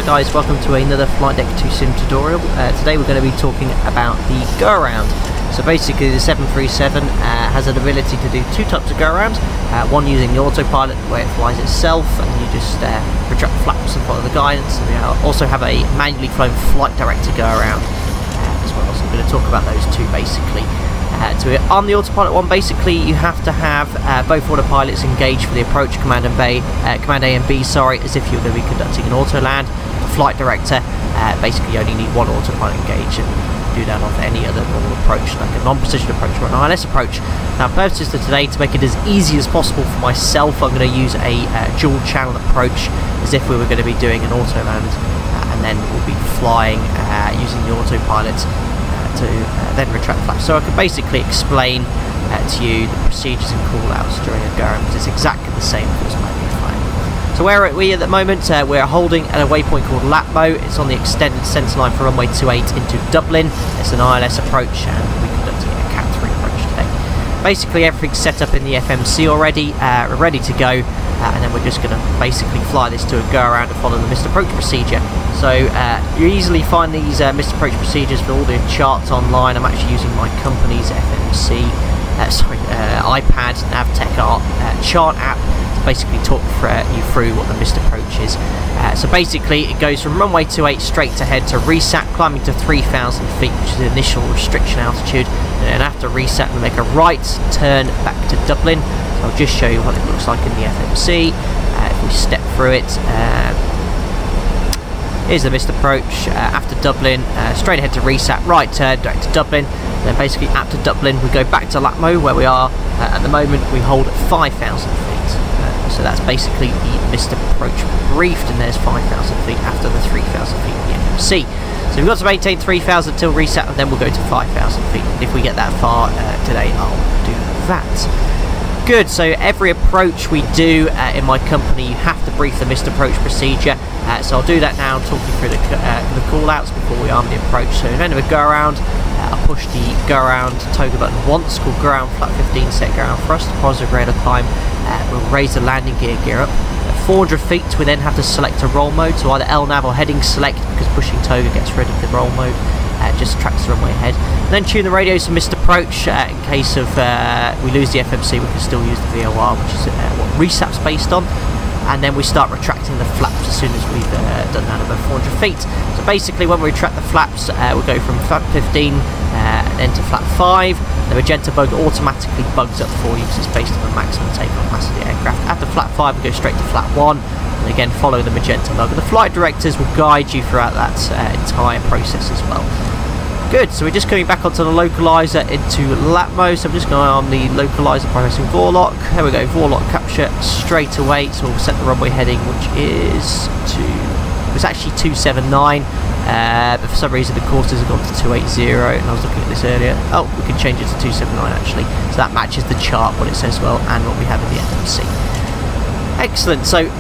Hi guys, welcome to another Flight Deck 2 Sim tutorial. Today we're going to be talking about the go around. So basically the 737 has an ability to do two types of go arounds. One using the autopilot where it flies itself and you just retract the flaps and follow the guidance. And we also have a manually flown flight director go around as well. So I'm going to talk about those two basically. On the autopilot one, basically you have to have both autopilots engaged for the approach, command A and B, as if you're going to be conducting an auto land. The flight director, basically you only need one autopilot engaged, and do that off any other normal approach, like a non-precision approach or an ILS approach. Now, purposes of today, to make it as easy as possible for myself, I'm going to use a dual channel approach, as if we were going to be doing an auto land, and then we'll be flying using the autopilot to then retract flaps. So I could basically explain to you the procedures and call-outs during a go around, because it's exactly the same as manually flying. So where are we at the moment? We're holding at a waypoint called Lapmo. It's on the extended centre line for runway 28 into Dublin. It's an ILS approach, and we're conducting a CAT III approach today. Basically everything's set up in the FMC already. We're ready to go, and then we're just going to basically fly this to a go around and follow the missed approach procedure. So you easily find these missed approach procedures for all the charts online. I'm actually using my company's FMC, iPad Navtech chart app to basically talk you through what the missed approach is. So basically it goes from runway 28 straight ahead to reset, climbing to 3,000 feet, which is the initial restriction altitude, and then after reset we make a right turn back to Dublin. So I'll just show you what it looks like in the FMC. If we step through it, here's the missed approach after Dublin, straight ahead to reset, right turn, direct to Dublin. Then basically after Dublin we go back to Lapmo, where we are at the moment. We hold at 5,000 feet. So that's basically the missed approach briefed, and there's 5,000 feet after the 3,000 feet in the FMC. So we've got to maintain 3,000 till reset, and then we'll go to 5,000 feet. And if we get that far today, I'll do that. Good, so every approach we do in my company, you have to brief the missed approach procedure. So I'll do that now and talk you through the call-outs before we arm the approach. So at the end of a go-around, I'll push the go-around toga button once, called go-around flap 15, set go-around thrust, positive rate of climb. We'll raise the landing gear up. At 400 feet, we then have to select a roll mode, so either LNAV or heading select, because pushing toga gets rid of the roll mode. Just tracks the runway ahead. And then tune the radios for missed approach. In case of we lose the FMC, we can still use the VOR, which is what reset's based on. And then we start retracting the flaps as soon as we've done that above 400 feet. So basically when we retract the flaps, we'll go from flap 15 and then to flap 5. The magenta bug automatically bugs up for you because it's based on the maximum takeoff mass of the aircraft. After flap 5 we go straight to flap 1, and again follow the magenta bug. And the flight directors will guide you throughout that entire process as well. Good, so we're just coming back onto the localizer into Lapmo. So I'm just going on the localizer by pressing Vorlock. There we go, Vorlock capture straight away. So we'll set the runway heading, which is it's actually 279, but for some reason the courses have gone to 280, and I was looking at this earlier. Oh, we can change it to 279 actually. So that matches the chart, what it says well, and what we have in the FMC. Excellent. So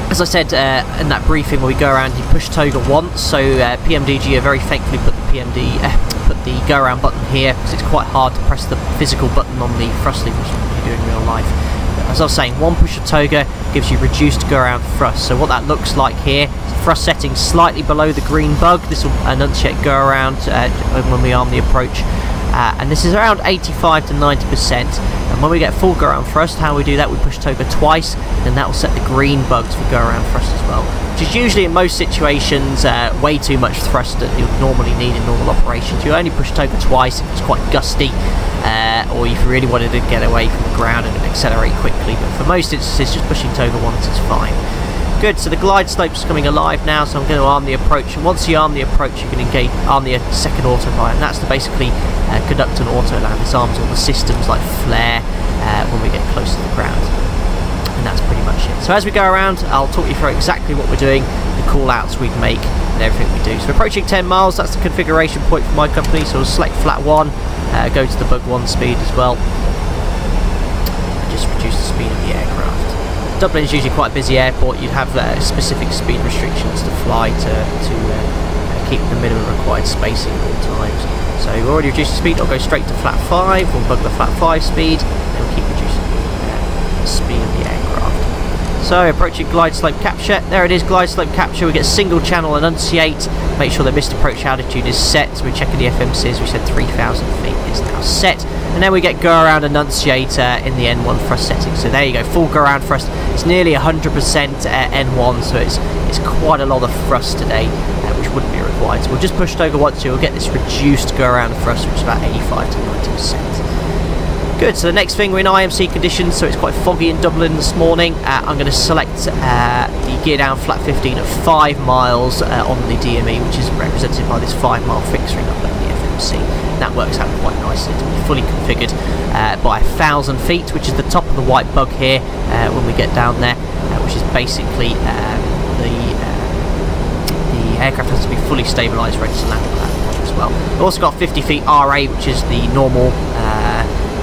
as I said in that briefing where we go around, you push toga once. So PMDG have very thankfully put the go around button here, because it's quite hard to press the physical button on the thrust lever, which you do in real life. But as I was saying, one push of toga gives you reduced go around thrust. So what that looks like here, thrust setting slightly below the green bug. This will enunciate go around when we arm the approach. And this is around 85 to 90%. And when we get full go around thrust, how we do that, we push toga twice, and that will set the green bugs for go around thrust as well, which is usually in most situations way too much thrust that you'd normally need in normal operations. You only push toga twice if it's quite gusty, or if you really wanted to get away from the ground and accelerate quickly. But for most instances, just pushing toga once is fine. Good, so the glide slope's coming alive now, so I'm going to arm the approach, and once you arm the approach you can arm the second autopilot, and that's to basically conduct an auto land. This arms all the systems like flare when we get close to the ground, and that's pretty much it. So as we go around, I'll talk you through exactly what we're doing, the call outs we make, and everything we do. So we're approaching 10 miles, that's the configuration point for my company, so we'll select flat 1, go to the bug 1 speed as well, and just reduce the speed of the aircraft. Dublin is usually quite a busy airport. You'd have specific speed restrictions to fly to keep the minimum required spacing at all times. So we've already reduced the speed. I'll go straight to flat 5. We'll bug the flat 5 speed, and we'll keep reducing the speed of the aircraft. So approaching glide slope capture. There it is, glide slope capture. We get single channel enunciate. Make sure the missed approach altitude is set. So we're checking the FMCs. We said 3,000 feet is now set. And then we get go around enunciate in the N1 thrust setting. So there you go, full go around thrust. It's nearly 100% N1, so it's quite a lot of thrust today, which wouldn't be required. So we'll just push toggle once, so we'll get this reduced go around thrust, which is about 85 to 90%. Good, so the next thing, we're in IMC conditions, so it's quite foggy in Dublin this morning. I'm going to select the gear down flat 15 at 5 miles on the DME, which is represented by this 5 mile fixed ring up at the FMC. And that works out quite nicely to be fully configured by 1,000 feet, which is the top of the white bug here when we get down there, which is basically the aircraft has to be fully stabilised, ready to land at that point as well. We've also got 50 feet RA, which is the normal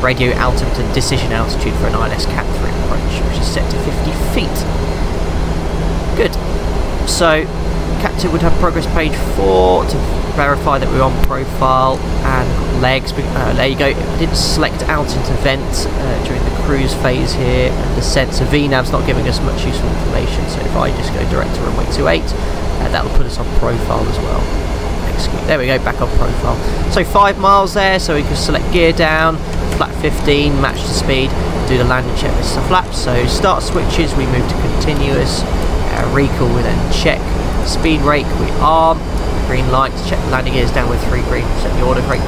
radio altitude and decision altitude for an ILS CAT III approach, which is set to 50 feet. Good. So CAT II would have progress page 4 to verify that we're on profile and legs. There you go. I didn't select out into vent during the cruise phase here and descent, so VNAV's not giving us much useful information. So if I just go direct to runway 28, that will put us on profile as well. There we go, back on profile. So 5 miles there, so we can select gear down, flat 15, match the speed, do the landing check with the flaps. So start switches, we move to continuous, recall, we then check, speed rate, we arm, green light, check the landing gears down with 3 green, set the auto brake.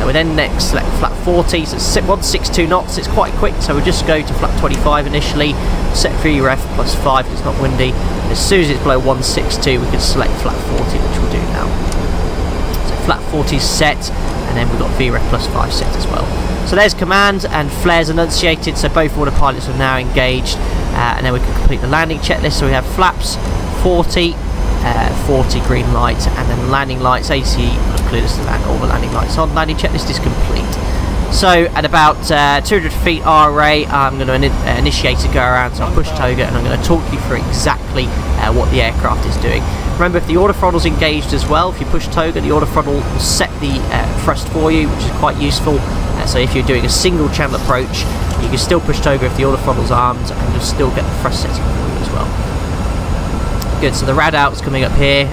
We then next select flat 40, so it's 162 knots, it's quite quick, so we'll just go to flat 25 initially, set VREF plus 5, it's not windy, and as soon as it's below 162 we can select flat 40, which we'll do now. So flat 40 is set, and then we've got VREF plus 5 set as well. So there's command and flares enunciated, so both autopilots are now engaged, and then we can complete the landing checklist. So we have flaps 40, 40 green light, and then landing lights, AC cleared us to land, all the landing lights on. Landing checklist is complete. So at about 200 feet RA, I'm going to initiate a go around, so I'll push toga and I'm going to talk you through exactly what the aircraft is doing. Remember, if the autothrottle is engaged as well, if you push toga, the autothrottle will set the thrust for you, which is quite useful. So if you're doing a single channel approach, you can still push toga if the autothrottle's armed, and you'll still get the thrust setting for you as well. Good, so the rad out's coming up here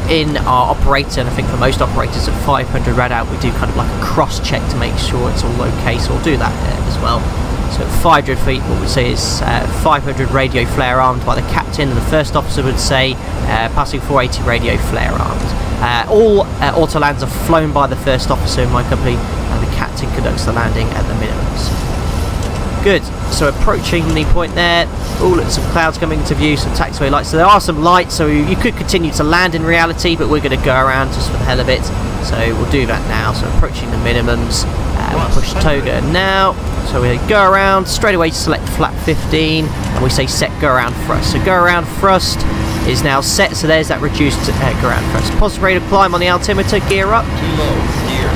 in our operator, and I think for most operators at 500 rad out we do kind of like a cross check to make sure it's all okay, so we'll do that as well. So at 500 feet what we say is 500 radio flare armed by the captain, and the first officer would say passing 480 radio flare armed. All autolands are flown by the first officer in my company, and the captain conducts the landing at the minimums. Good, so approaching the point there. Oh, look, some clouds coming into view, some taxiway lights. So there are some lights, so you could continue to land in reality, but we're going to go around just for the hell of it. So we'll do that now. So approaching the minimums, we'll push toga now. So we go around, straight away select flat 15, and we say set go around thrust. So go around thrust is now set, so there's that reduced go around thrust. Positive rate of climb on the altimeter, gear up. Too low, gear.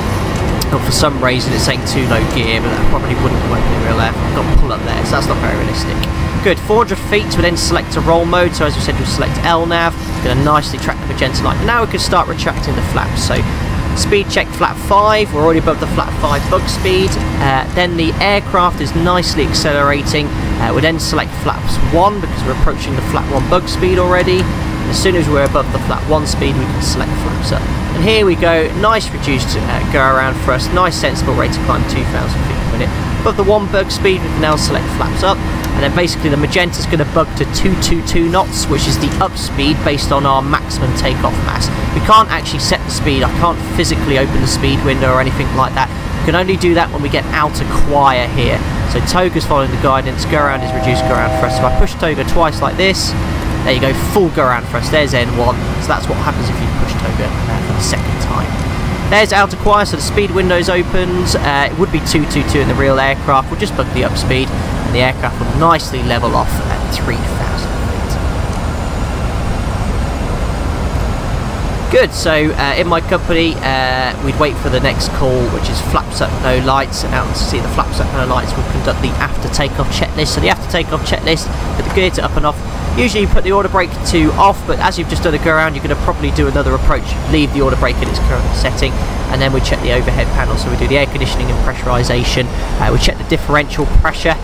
Oh, for some reason it's saying too low gear, but that probably wouldn't work in real life. I've got pull up there, so that's not very realistic. Good, 400 feet, we then select a roll mode, so as we said we'll select LNAV, going to nicely track the magenta light. Now we can start retracting the flaps. So speed check flat 5, we're already above the flat 5 bug speed, then the aircraft is nicely accelerating, we then select flaps 1 because we're approaching the flat 1 bug speed already. As soon as we're above the flat 1 speed we can select flaps up. And here we go, nice reduced go around thrust, nice sensible rate to climb 2,000 feet per minute. Above the 1 bug speed we can now select flaps up, and then basically the magenta is going to bug to 222 knots, which is the up speed based on our maximum takeoff mass. We can't actually set the speed, I can't physically open the speed window or anything like that. We can only do that when we get out of choir here. So toga's following the guidance, go around is reduced go around thrust. So if I push toga twice like this, there you go, full go around thrust, there's N1, so that's what happens if you push toga for the second time. There's out of choir, so the speed window's opened, it would be 222 in the real aircraft, we'll just bug the up speed, and the aircraft will nicely level off at 3,000 feet. Good, so in my company, we'd wait for the next call, which is flaps up, no lights, and out to see the flaps up, no lights, we'll conduct the after takeoff checklist. So the after takeoff checklist, put the gear to up and off. Usually you put the auto brake to off, but as you've just done a go around, you're going to probably do another approach, leave the auto brake in its current setting, and then we check the overhead panel. So we do the air conditioning and pressurization, we check the differential pressure,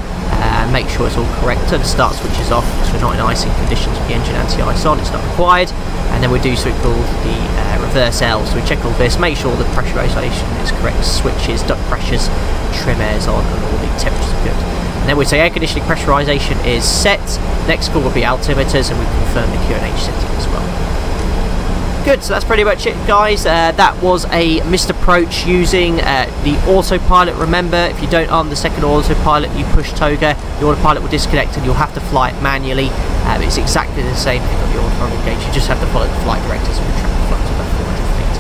make sure it's all correct. Turn the start switches off because we're not in icing conditions with the engine anti-ice on, it's not required. And then we do something called the reverse L, so we check all this, make sure the pressurisation is correct, switches, duct pressures, trim air's on, and all the temperatures are good. And then we say air conditioning pressurisation is set. Next call will be altimeters, and we confirm the QNH setting as well. Good, so that's pretty much it, guys. That was a missed approach using the autopilot. Remember, if you don't arm the second autopilot, you push toga, the autopilot will disconnect and you'll have to fly it manually. It's exactly the same thing on the autopilot gauge, you just have to follow the flight directors and retract the flight to about 400 feet.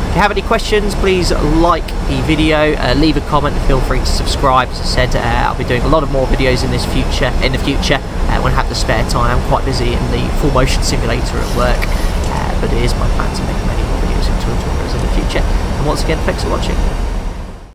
If you have any questions, please like the video, leave a comment, and feel free to subscribe. As I said, I'll be doing a lot of more videos in the future when I have the spare time. I'm quite busy in the full motion simulator at work. But it is my plan to make many more videos in Tour in the future. And once again, thanks for watching.